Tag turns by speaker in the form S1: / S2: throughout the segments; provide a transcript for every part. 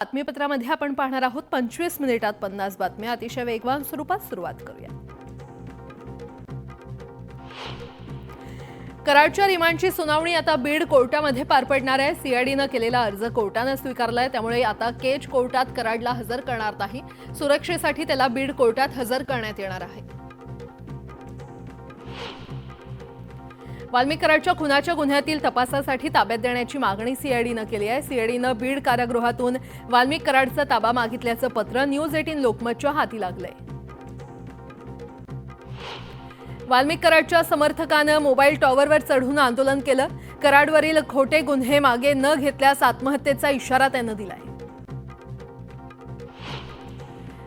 S1: बातमीपत्रामध्ये आपण पाहणार आहोत 25 मिनिटात 50 बातम्या अतिशय वेगवान स्वरूपात सुरुवात करूया। कराडच्या रिमांडची सुनावणी आता बीड कोर्टामध्ये पार पडणार आहे। सीआयडीने केलेला अर्ज कोर्टाने स्वीकारलाय, त्यामुळे आता केज कोर्टात कराडला हजर करणार नाही। सुरक्षेसाठी त्याला बीड कोर्टात हजर करण्यात येणार आहे। वाल्मिक कराडच्या खुनाच्या गुन्ह्यातील तपासासाठी ताब्यात देण्याची मागणी सीआयडीने केली आहे। सीआयडीने बीड कारागृहातून वाल्मिक कराडचा ताबा मागितल्याचं पत्र न्यूज 18 लोकमतच्या हाती लागलंय। वाल्मिक कराडच्या समर्थकांनी मोबाईल टॉवरवर चढून आंदोलन केलं। कराडवरील खोटे गुन्हे मागे न घेतल्यास आत्महत्येचा इशारा त्यांनी दिलाय।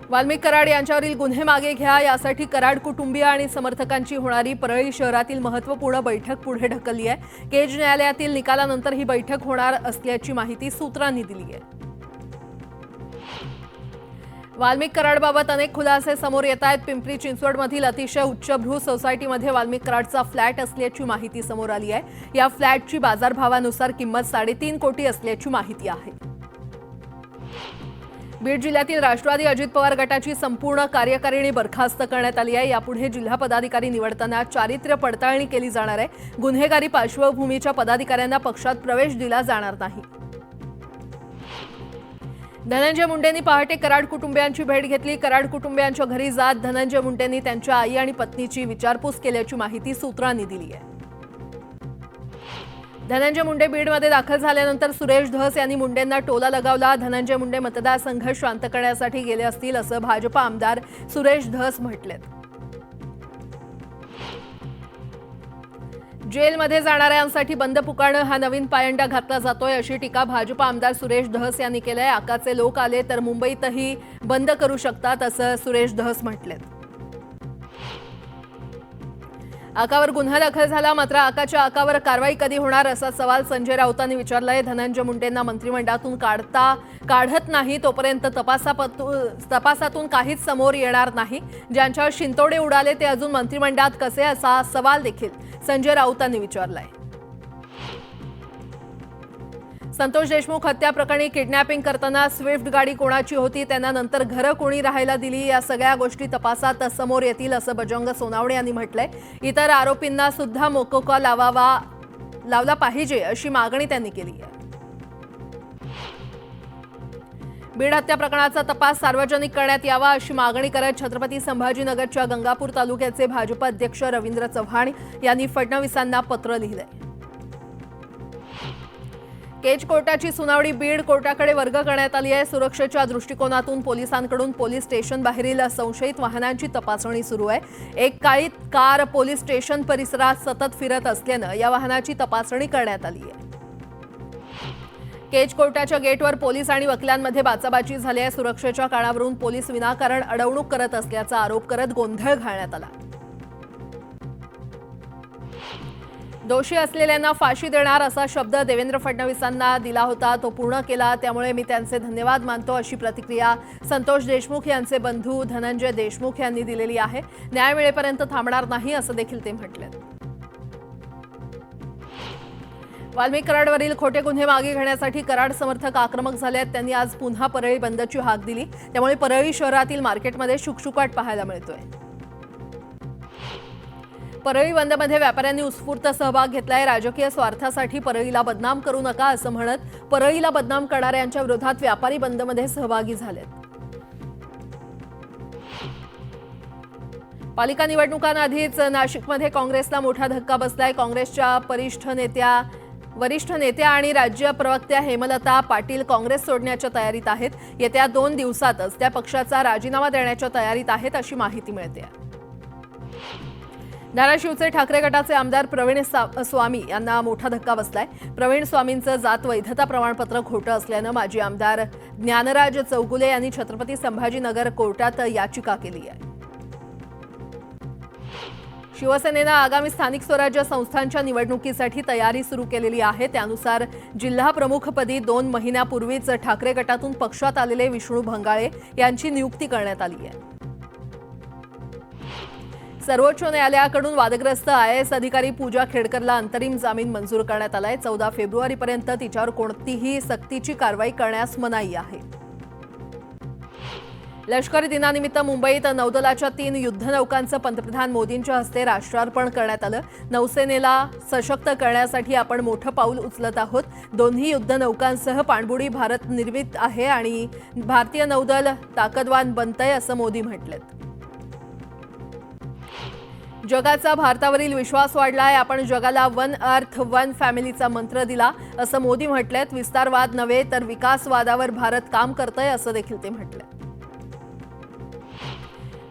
S1: वाल्मिक कराड यांच्यावरील गुन्हे मागे घ्या, यासाठी कराड कुटुंबीय आणि समर्थकांची होणारी परळी शहरातील महत्त्वपूर्ण बैठक पुढे ढकलली आहे। केज न्यायालयातील निकालानंतर ही बैठक होणार असल्याची माहिती सूत्रांनी दिली आहे। वाल्मिक कराडबाबत अनेक खुलासे समोर येत आहेत। पिंपरी चिंचवडमधील अतिशय उच्चभ्रू सोसायटीमध्ये वाल्मिक कराडचा फ्लॅट असल्याची माहिती समोर आली आहे। या फ्लॅटची बाजारभावानुसार किंमत 3.5 कोटी असल्याची माहिती आहे। बीड जिल्ह्यातील राष्ट्रवादी अजित पवार गटाची संपूर्ण कार्यकारिणी बरखास्त करण्यात आली आहे। यापुढे जिल्हा पदाधिकारी निवडताना चारित्र्य पडताळणी केली जाणार आहे। गुन्हेगारी पार्श्वभूमीच्या पदाधिकाऱ्यांना पक्षात प्रवेश दिला जाणार नाही। धनंजय मुंडेंनी पहाटे कराड कुटुंबियांची भेट घेतली। कराड कुटुंबियांच्या घरी जात धनंजय मुंडेंनी त्यांच्या आई आणि पत्नीची विचारपूस केल्याची माहिती सूत्रांनी दिली आहे। धनंजय मुंडे बीडमध्ये दाखल झाल्यानंतर सुरेश धस यांनी मुंडेंना टोला लगावला। धनंजय मुंडे मतदारसंघ शांत करण्यासाठी गेले असतील असं भाजप आमदार सुरेश धस म्हटलेत। जेलमध्ये जाणाऱ्यांसाठी बंद पुकारणं हा नवीन पायंडा घातला जातोय, अशी टीका भाजप आमदार सुरेश धस यांनी केली। आकाचे लोक आले तर मुंबईतही बंद करू शकतात असं सुरेश धस म्हटलेत। आकावर गुन्हा दाखल झाला, मात्र आकाच्या आकावर कारवाई कधी होणार असा सवाल संजय राऊतांनी विचारलाय। धनंजय मुंडेंना मंत्रिमंडळातून काढत नाही तोपर्यंत तपासातून काहीच समोर येणार नाही। ज्यांच्यावर शिंतोडे उडाले ते अजून मंत्रिमंडळात कसे, असा सवाल देखील संजय राऊतांनी विचारलाय। संतोष देशमुख हत्या प्रकरणी किडनॅपिंग करताना स्विफ्ट गाडी कोणाची होती, त्यांना नंतर घरं कोणी राहायला दिली, या सगळ्या गोष्टी तपासात समोर येतील असं बजरंग सोनावणे यांनी म्हटलंय। इतर आरोपींना सुद्धा मोकोका लावला पाहिजे अशी मागणी त्यांनी केली आहे। बीड हत्या प्रकरणाचा तपास सार्वजनिक करण्यात यावा अशी मागणी करत छत्रपती संभाजीनगरच्या गंगापूर तालुक्याचे भाजप अध्यक्ष रवींद्र चव्हाण यांनी फडणवीसांना पत्र लिहिलंय। केज कोर्टाची सुनावणी बीड कोर्टाकडे वर्ग करण्यात आली आहे। सुरक्षेच्या दृष्टिकोनातून पोलिसांकडून पोलीस स्टेशन बाहेरील संशयित वाहनांची तपासणी सुरू आहे। एक काळी कार पोलीस स्टेशन परिसरात सतत फिरत असल्याने या वाहनाची तपासणी करण्यात आली आहे। केज कोर्टाच्या गेटवर पोलीस आणि वकिलांमध्ये बाचाबाची झाली आहे। सुरक्षेच्या कारणावरून पोलीस विनाकारण अडवणूक करत असल्याचा आरोप करत गोंधळ घालण्यात आला। दोषी असलेल्यांना फाशी देणार असा शब्द देवेंद्र फडणवीसांना दिला होता, तो पूर्ण केला, त्यामुळे मी त्यांचे धन्यवाद मानतो अशी प्रतिक्रिया संतोष देशमुख यांचे बंधू धनंजय देशमुख यांनी दिलेली आहे। न्याय मिळेपर्यंत थांबणार नाही असं देखील ते म्हटले। वाल्मिक कराडवरील खोटे गुन्हे मागे घेण्यासाठी कराड समर्थक आक्रमक झाले आहेत। त्यांनी आज पुन्हा परळी बंदची हाक दिली, त्यामुळे परळी शहरातील मार्केटमध्ये शुकशुकाट पाहायला मिळतोय। परळी बंदमध्ये व्यापाऱ्यांनी उत्स्फूर्त सहभाग घेतलाय। राजकीय स्वार्थासाठी परळीला बदनाम करू नका असं म्हणत परळीला बदनाम करणाऱ्यांच्या विरोधात व्यापारी बंदमध्ये सहभागी झालेत। पालिका निवडणुकांआधीच नाशिकमध्ये काँग्रेसला मोठा धक्का बसलाय। काँग्रेसच्या वरिष्ठ नेत्या आणि राज्य प्रवक्त्या हेमलता पाटील काँग्रेस सोडण्याच्या तयारीत आहेत। येत्या 2 दिवसातच त्या पक्षाचा राजीनामा देण्याच्या तयारीत आहेत अशी माहिती मिळते। धाराशिवचे ठाकरे गटाचे आमदार प्रवीण स्वामी यांना मोठा धक्का बसलाय। प्रवीण स्वामींचं जात वैधता प्रमाणपत्र खोटं असल्यानं माजी आमदार ज्ञानराज चौगुले यांनी छत्रपती संभाजीनगर कोर्टात याचिका केली आहे। शिवसेनेनं आगामी स्थानिक स्वराज्य संस्थांच्या निवडणुकीसाठी तयारी सुरू केलेली आहे। त्यानुसार जिल्हा प्रमुखपदी 2 महिन्यापूर्वीच ठाकरे गटातून पक्षात आलेले विष्णू भंगाळे यांची नियुक्ती करण्यात आली आहे। सर्वोच्च न्यायालयाकडून वादग्रस्त आयएएस अधिकारी पूजा खेडकरला अंतरिम जामीन मंजूर करण्यात आलाय। 14 फेब्रुवारीपर्यंत तिच्यावर कोणतीही सक्तीची कारवाई करण्यास मनाई आहे। लष्करी दिनानिमित्त मुंबईत नौदलाच्या 3 युद्धनौकांचं पंतप्रधान मोदींच्या हस्ते राष्ट्रार्पण करण्यात आलं। नौसेनेला सशक्त करण्यासाठी आपण मोठं पाऊल उचलत आहोत। दोन्ही युद्धनौकांसह पाणबुडी भारत निर्मित आहे आणि भारतीय नौदल ताकदवान बनतंय असं मोदी म्हटलेत। जगाचा भारतावरील विश्वास वाढलाय। आपण जगाला वन अर्थ वन फॅमिलीचा मंत्र दिला असं मोदी म्हटलेत। विस्तारवाद नव्हे तर विकासवादावर भारत काम करतंय असं देखील ते म्हटले।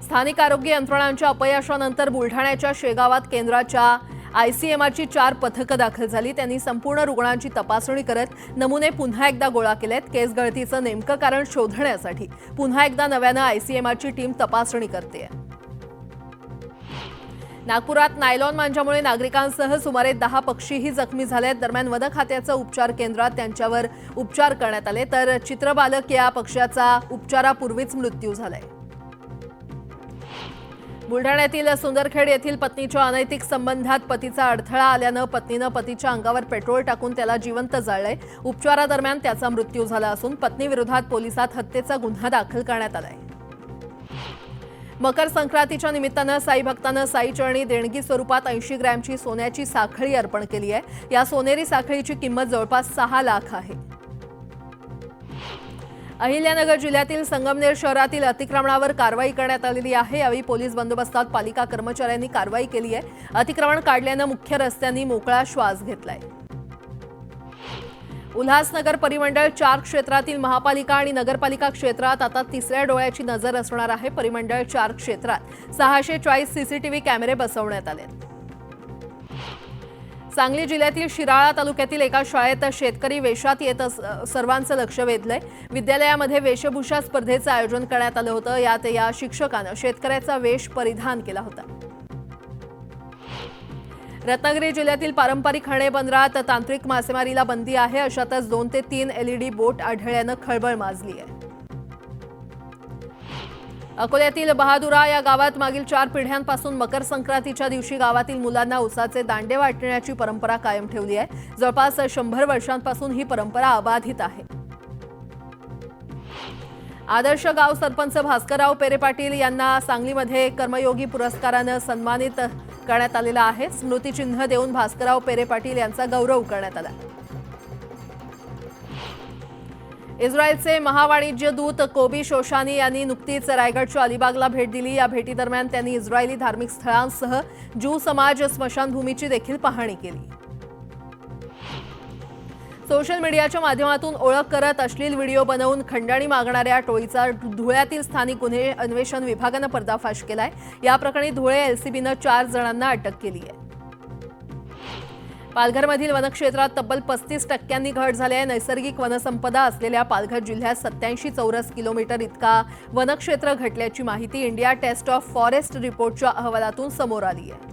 S1: स्थानिक आरोग्य यंत्रणांच्या अपयशानंतर बुलढाण्याच्या शेगावात केंद्राच्या आयसीएमआरची 4 पथकं दाखल झाली। त्यांनी संपूर्ण रुग्णांची तपासणी करत नमुने पुन्हा एकदा गोळा केलेत। केस गळतीचं नेमकं कारण शोधण्यासाठी पुन्हा एकदा नव्यानं आयसीएमआरची टीम तपासणी करतेय। नागपुरात नायलॉन मांजामुळे नागरिकांसह सुमारे 10 पक्षीही जखमी झालेत। दरम्यान वन खात्याच्या उपचार केंद्रात त्यांच्यावर उपचार करण्यात आले, तर चित्रबालक या पक्षाचा उपचारापूर्वीच मृत्यू झालाय। बुलढाण्यातील सुंदरखेड येथील पत्नीच्या अनैतिक संबंधात पतीचा अडथळा आल्यानं पत्नीनं पतीच्या अंगावर पेट्रोल टाकून त्याला जिवंत जाळलंय। उपचारादरम्यान त्याचा मृत्यू झाला असून पत्नीविरोधात पोलिसात हत्येचा गुन्हा दाखल करण्यात आलाय। मकर संक्रांतीच्या निमित्तानं साई भक्तांना साई चरणी देणगी स्वरूपात 80 ग्रॅमची सोन्याची साखळी अर्पण केली आहे। या सोनेरी साखळीची किंमत जवळपास 6 लाख आहे। अहिल्यानगर जिल्ह्यातील संगमनेर शहरातील अतिक्रमणावर कारवाई करण्यात आलेली आहे। यावेळी पोलीस बंदोबस्तात पालिका कर्मचाऱ्यांनी कारवाई केली आहे। अतिक्रमण काढल्यानं मुख्य रस्त्यांनी मोकळा श्वास घेतलाय। उल्हासनगर परिमंडळ 4 क्षेत्रातील महापालिका आणि नगरपालिका क्षेत्रात आता तिसऱ्या डोळ्याची नजर असणार आहे। परिमंडळ 4 क्षेत्रात 640 सीसीटीव्ही कॅमेरे बसवण्यात आले। सांगली जिल्ह्यातील शिराळा तालुक्यातील एका शाळेत शेतकरी वेशात येत सर्वांचं लक्ष वेधलंय। विद्यालयामध्ये वेशभूषा स्पर्धेचं आयोजन करण्यात आलं होतं। यात या शिक्षकानं शेतकऱ्याचा वेश परिधान केला होता। रत्नागिरी जिल्ह्यातील पारंपरिक हणे बंदरात तांत्रिक मासेमारीला बंदी आहे। अशातच 2 ते 3 एलईडी बोट आढळल्यानं खळबळ माजली आहे। अकोल्यातील बहादुरा या गावात मागील 4 पिढ्यांपासून मकर संक्रांतीच्या दिवशी गावातील मुलांना उसाचे दांडे वाटण्याची परंपरा कायम ठेवली आहे। जवळपास 100 वर्षांपासून ही परंपरा अबाधित आहे। आदर्श गाव सरपंच भास्करराव पेरे पाटील यांना सांगलीमध्ये कर्मयोगी पुरस्कारानं सन्मानित करण्यात आलेला आहे। स्मृतिचिन्ह देऊन भास्करराव पेरे पाटील यांचा गौरव करण्यात आला। इस्रायलचे महावाणिज्य दूत कोबी शोशानी यांनी नुकतीच रायगडच्या अलिबागला भेट दिली। या भेटीदरम्यान त्यांनी इस्रायली धार्मिक स्थळांसह ज्यू समाज स्मशानभूमीची देखील पाहणी केली। सोशल मीडियाच्या माध्यमातून ओळख करत अश्लील व्हिडिओ बनवून खंडणी मागणाऱ्या टोळीचा धुळ्यातील स्थानिक गुन्हे अन्वेषण विभागानं पर्दाफाश केलाय। या प्रकरणी धुळे एलसीबीनं 4 जणांना अटक केली आहे। पालघरमधील वनक्षेत्रात तब्बल 35% घट झाली आहे। नैसर्गिक वनसंपदा असलेल्या पालघर जिल्ह्यात 87 चौरस किलोमीटर इतका वनक्षेत्र घटल्याची माहिती इंडिया टेस्ट ऑफ फॉरेस्ट रिपोर्टच्या अहवालातून समोर आली आहे।